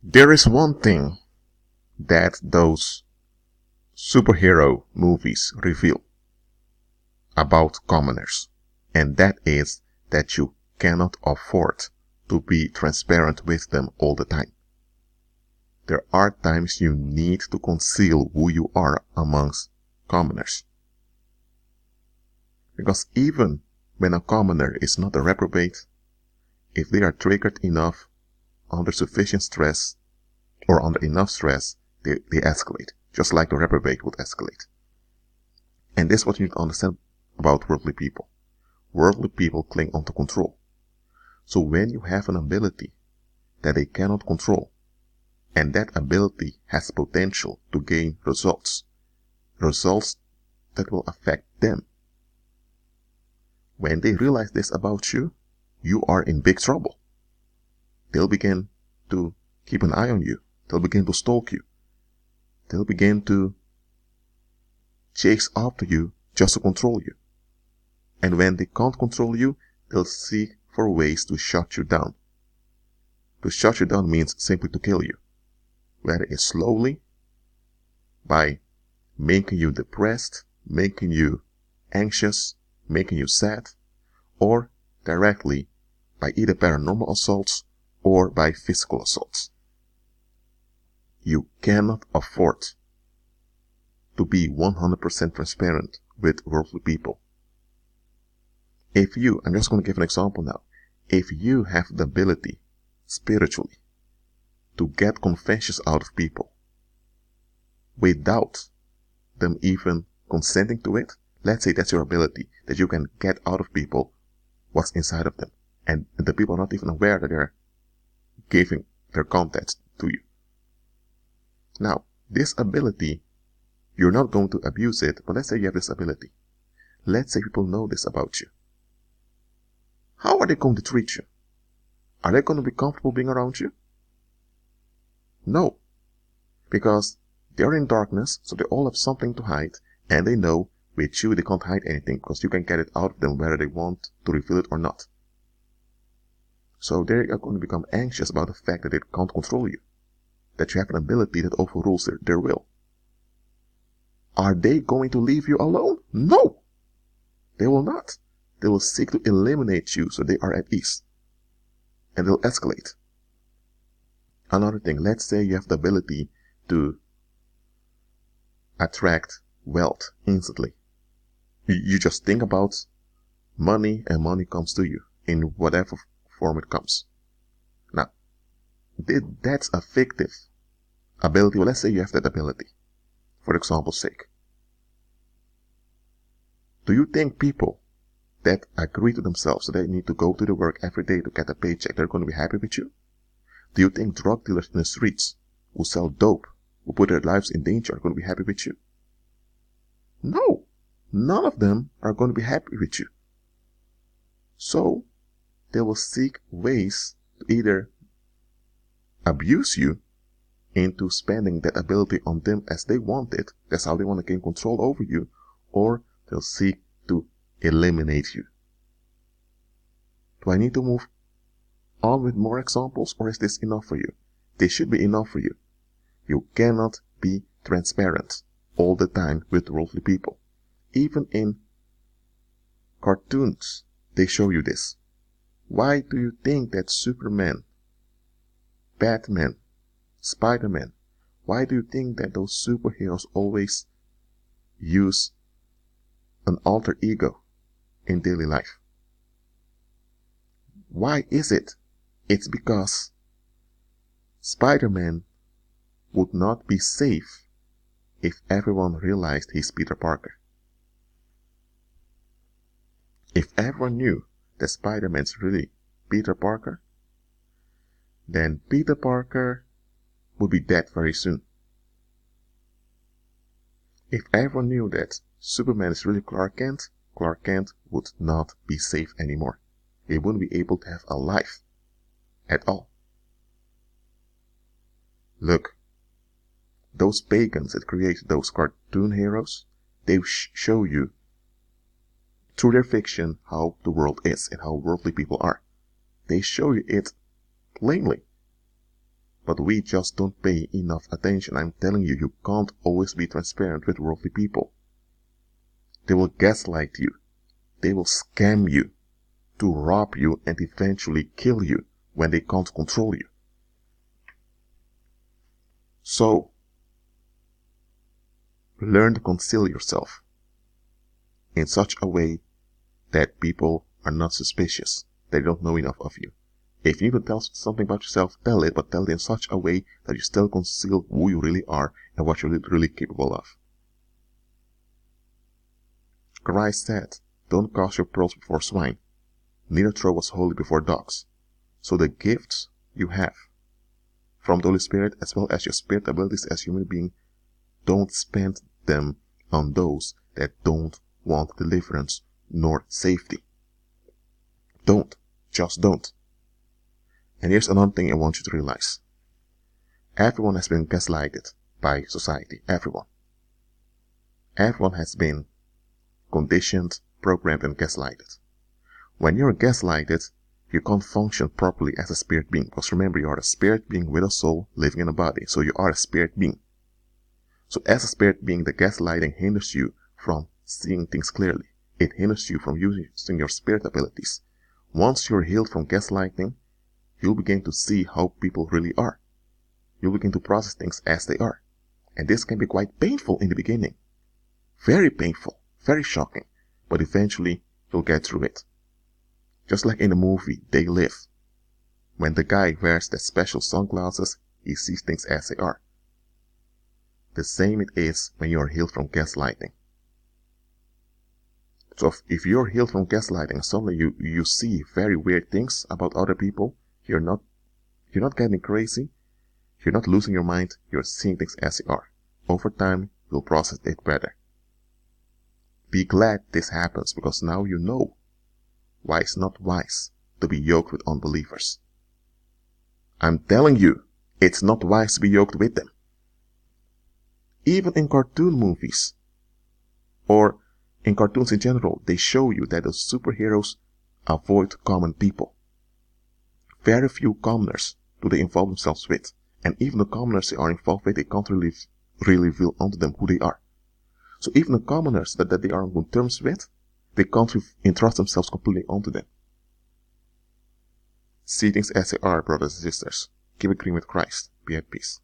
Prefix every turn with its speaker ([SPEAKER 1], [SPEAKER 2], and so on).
[SPEAKER 1] There is one thing that those superhero movies reveal about commoners, and that is that you cannot afford to be transparent with them all the time. There are times you need to conceal who you are amongst commoners. Because even when a commoner is not a reprobate, if they are triggered enough, under sufficient stress, or under enough stress, they escalate, just like the reprobate would escalate. And this is what you need to understand about worldly people. Worldly people cling onto control. So when you have an ability that they cannot control, and that ability has potential to gain results that will affect them, when they realize this about you, you are in big trouble. They'll begin to keep an eye on you. They'll begin to stalk you. They'll begin to chase after you just to control you. And when they can't control you, they'll seek for ways to shut you down. To shut you down means simply to kill you. Whether it's slowly, by making you depressed, making you anxious, making you sad, or directly by either paranormal assaults or by physical assaults. You cannot afford to be 100% transparent with worldly people. If you, I'm just going to give an example now, if you have the ability spiritually to get confessions out of people without them even consenting to it, let's say that's your ability, that you can get out of people what's inside of them, and the people are not even aware that they're giving their contents to you. Now, this ability, you're not going to abuse it, but let's say you have this ability. Let's say people know this about you. How are they going to treat you? Are they going to be comfortable being around you? No. Because they're in darkness, so they all have something to hide, and they know with you they can't hide anything because you can get it out of them whether they want to reveal it or not. So they are going to become anxious about the fact that they can't control you, that you have an ability that overrules their will. Are they going to leave you alone? No! They will not. They will seek to eliminate you so they are at ease. And they'll escalate. Another thing, let's say you have the ability to attract wealth instantly. You just think about money and money comes to you in whatever form it comes. Now, that's a fictive ability. Well, let's say you have that ability, for example's sake. Do you think people that agree to themselves that they need to go to the work every day to get a paycheck, they're going to be happy with you? Do you think drug dealers in the streets who sell dope, who put their lives in danger, are going to be happy with you? No, none of them are going to be happy with you. So, they will seek ways to either abuse you into spending that ability on them as they want it. That's how they want to gain control over you. Or they'll seek to eliminate you. Do I need to move on with more examples, or is this enough for you? This should be enough for you. You cannot be transparent all the time with worldly people. Even in cartoons, they show you this. Why do you think that Superman, Batman, Spider-Man, why do you think that those superheroes always use an alter ego in daily life? Why is it? It's because Spider-Man would not be safe if everyone realized he's Peter Parker. If everyone knew that Spider-Man's really Peter Parker, then Peter Parker would be dead very soon. If everyone knew that Superman is really Clark Kent would not be safe anymore. He wouldn't be able to have a life at all. Look, those pagans that create those cartoon heroes, they show you through their fiction how the world is and how worldly people are. They show you it plainly. But we just don't pay enough attention. I'm telling you, you can't always be transparent with worldly people. They will gaslight you. They will scam you to rob you and eventually kill you when they can't control you. So, learn to conceal yourself in such a way that people are not suspicious. They don't know enough of you. If you need to tell something about yourself, tell it, but tell it in such a way that you still conceal who you really are and what you're really capable of. Christ said, "Don't cast your pearls before swine, neither throw what's holy before dogs." So the gifts you have from the Holy Spirit, as well as your spirit abilities as a human being, don't spend them on those that don't want deliverance nor safety. Don't. Just don't. And here's another thing I want you to realize. Everyone has been gaslighted by society. Everyone. Everyone has been conditioned, programmed, and gaslighted. When you're gaslighted, you can't function properly as a spirit being. Because remember, you are a spirit being with a soul living in a body. So you are a spirit being. So as a spirit being, the gaslighting hinders you from seeing things clearly. It hinders you from using your spirit abilities. Once you're healed from gaslighting, you'll begin to see how people really are. You'll begin to process things as they are. And this can be quite painful in the beginning. Very painful, very shocking. But eventually, you'll get through it. Just like in the movie, They Live. When the guy wears the special sunglasses, he sees things as they are. The same it is when you are healed from gaslighting. So if you're healed from gaslighting, suddenly you see very weird things about other people, you're not getting crazy, you're not losing your mind, you're seeing things as they are. Over time, you'll process it better. Be glad this happens, because now you know why it's not wise to be yoked with unbelievers. I'm telling you, it's not wise to be yoked with them. Even in cartoon movies, or in cartoons in general, they show you that the superheroes avoid common people. Very few commoners do they involve themselves with. And even the commoners they are involved with, they can't really reveal onto them who they are. So even the commoners that they are on good terms with, they can't entrust themselves completely onto them. See things as they are, brothers and sisters. Keep agreeing with Christ. Be at peace.